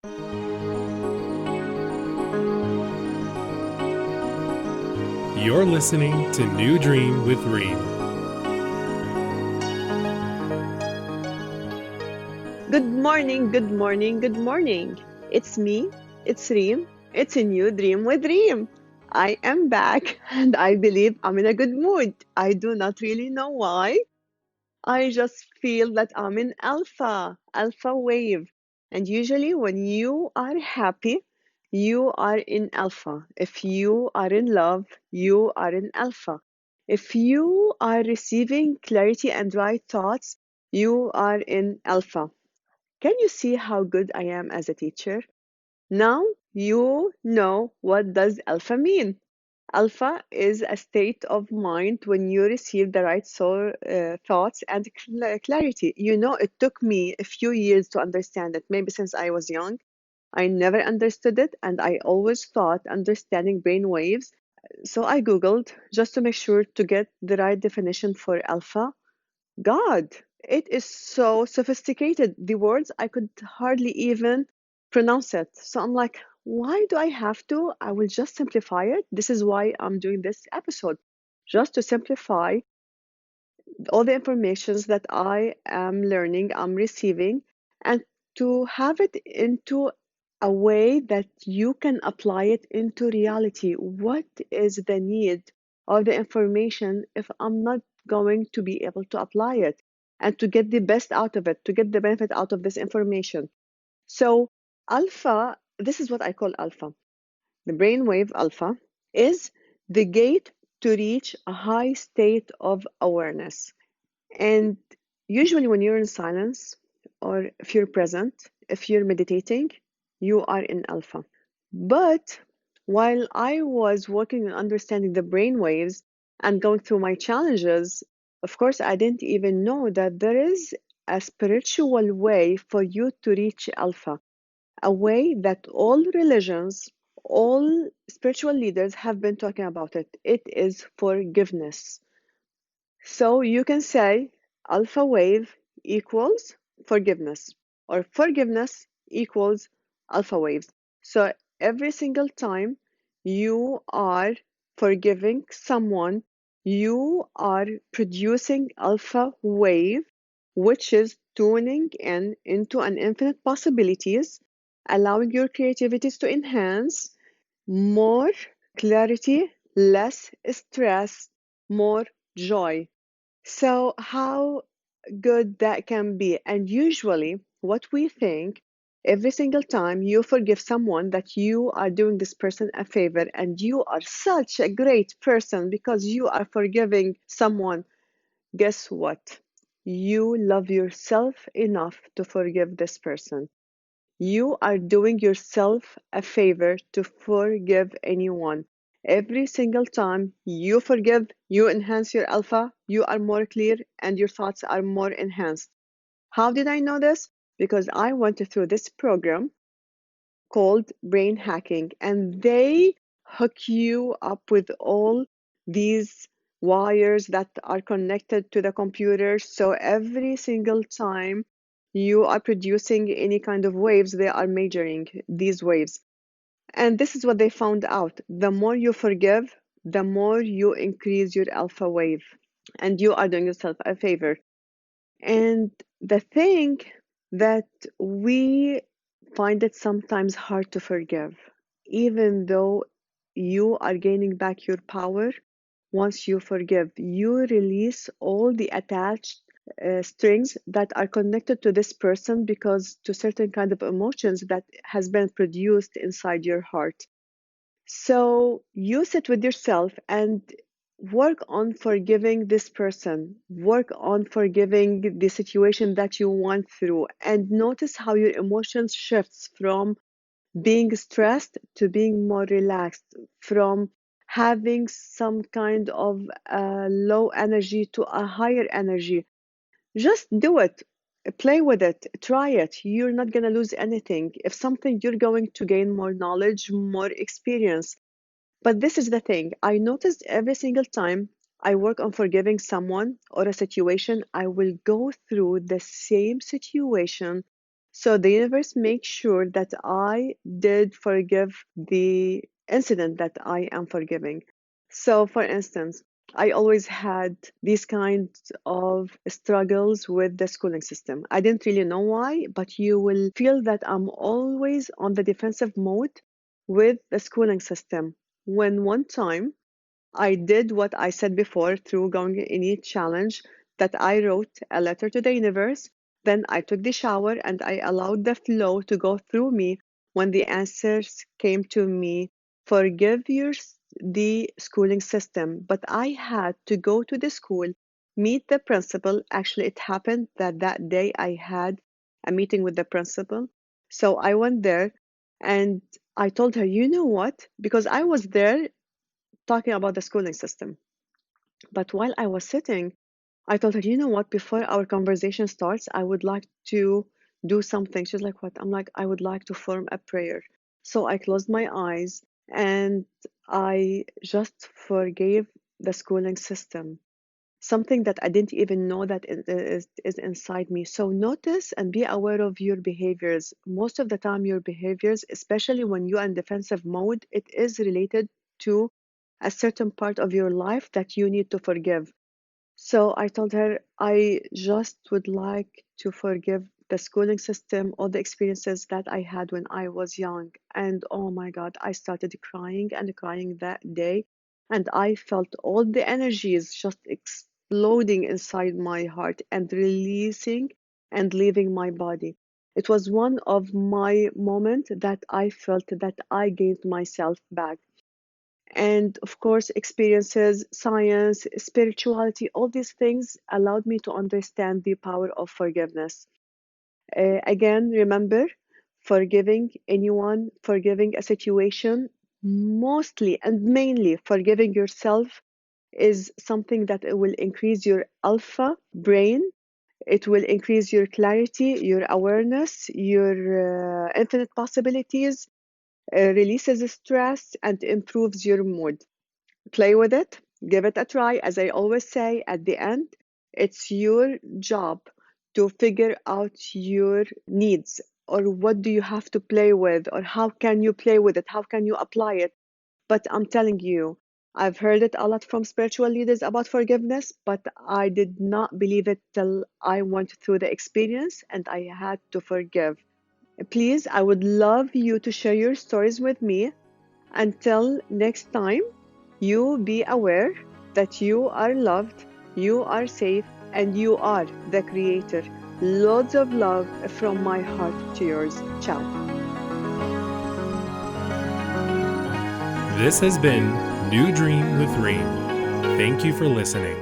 You're listening to New Dream with Reem. Good morning, good morning, good morning. It's me, it's Reem. It's a new dream with Reem. I am back and I believe I'm in a good mood. I do not really know why. I just feel that I'm in alpha wave. And usually, when you are happy, you are in alpha. If you are in love, you are in alpha. If you are receiving clarity and right thoughts, you are in alpha. Can you see how good I am as a teacher? Now you know what does alpha mean. Alpha is a state of mind when you receive the right thoughts and clarity. You know, it took me a few years to understand it. Maybe since I was young, I never understood it, and I always thought understanding brain waves. So I Googled just to make sure to get the right definition for alpha. God, it is so sophisticated. The words I could hardly even pronounce it. So I'm like, why do I have to? I will just simplify it. This is why I'm doing this episode, just to simplify all the informations that I am learning, I'm receiving, and to have it into a way that you can apply it into reality. What is the need of the information if I'm not going to be able to apply it and to get the best out of it, to get the benefit out of this information? So, alpha, this is what I call alpha. The brainwave alpha is the gate to reach a high state of awareness. And usually, when you're in silence or if you're present, if you're meditating, you are in alpha. But while I was working on understanding the brain waves and going through my challenges, of course, I didn't even know that there is a spiritual way for you to reach alpha, a way that all religions, all spiritual leaders have been talking about it. It is forgiveness. So you can say alpha wave equals forgiveness, or forgiveness equals alpha waves. So every single time you are forgiving someone, you are producing alpha wave, which is tuning in into an infinite possibilities, allowing your creativities to enhance more clarity, less stress, more joy. So, how good that can be. And usually, what we think every single time you forgive someone that you are doing this person a favor and you are such a great person because you are forgiving someone, guess what? You love yourself enough to forgive this person. You are doing yourself a favor to forgive anyone. Every single time you forgive, you enhance your alpha, you are more clear, and your thoughts are more enhanced. How did I know this? Because I went through this program called brain hacking, and they hook you up with all these wires that are connected to the computer. So every single time you are producing any kind of waves, they are measuring these waves. And this is what they found out. The more you forgive, the more you increase your alpha wave, and you are doing yourself a favor. And the thing that we find it sometimes hard to forgive, even though you are gaining back your power, once you forgive, you release all the attached strings that are connected to this person because to certain kind of emotions that has been produced inside your heart. So you sit with yourself and work on forgiving this person, work on forgiving the situation that you went through, and notice how your emotions shifts from being stressed to being more relaxed, from having some kind of low energy to a higher energy. Just do it. Play with it. Try it. You're not going to lose anything. If something, you're going to gain more knowledge, more experience. But this is the thing. I noticed every single time I work on forgiving someone or a situation, I will go through the same situation So the universe makes sure that I did forgive the incident that I am forgiving. So, for instance, I always had these kinds of struggles with the schooling system. I didn't really know why, but you will feel that I'm always on the defensive mode with the schooling system. When one time I did what I said before through going in each challenge, that I wrote a letter to the universe, then I took the shower and I allowed the flow to go through me when the answers came to me. Forgive the schooling system. But I had to go to the school, meet the principal. Actually, it happened that that day I had a meeting with the principal. So I went there and I told her, you know what? Because I was there talking about the schooling system. But while I was sitting, I told her, you know what, before our conversation starts, I would like to do something. She's like, what? I'm like, I would like to form a prayer. So I closed my eyes and I just forgave the schooling system, something that I didn't even know that is inside me. So notice and be aware of your behaviors. Most of the time, your behaviors, especially when you're in defensive mode, it is related to a certain part of your life that you need to forgive. So I told her I just would like to forgive the schooling system, all the experiences that I had when I was young. And oh my God, I started crying and crying that day. And I felt all the energies just exploding inside my heart and releasing and leaving my body. It was one of my moments that I felt that I gained myself back. And of course, experiences, science, spirituality, all these things allowed me to understand the power of forgiveness. Again, remember, forgiving anyone, forgiving a situation, mostly and mainly forgiving yourself is something that it will increase your alpha brain. It will increase your clarity, your awareness, your infinite possibilities, releases stress, and improves your mood. Play with it, give it a try. As I always say at the end, it's your job to figure out your needs, or what do you have to play with, or how can you play with it, how can you apply it. But I'm telling you, I've heard it a lot from spiritual leaders about forgiveness, but I did not believe it till I went through the experience and I had to forgive. Please, I would love you to share your stories with me. Until next time, you be aware that you are loved, you are safe, and you are the creator. Loads of love from my heart to yours. Ciao. This has been New Dream with Reem. Thank you for listening.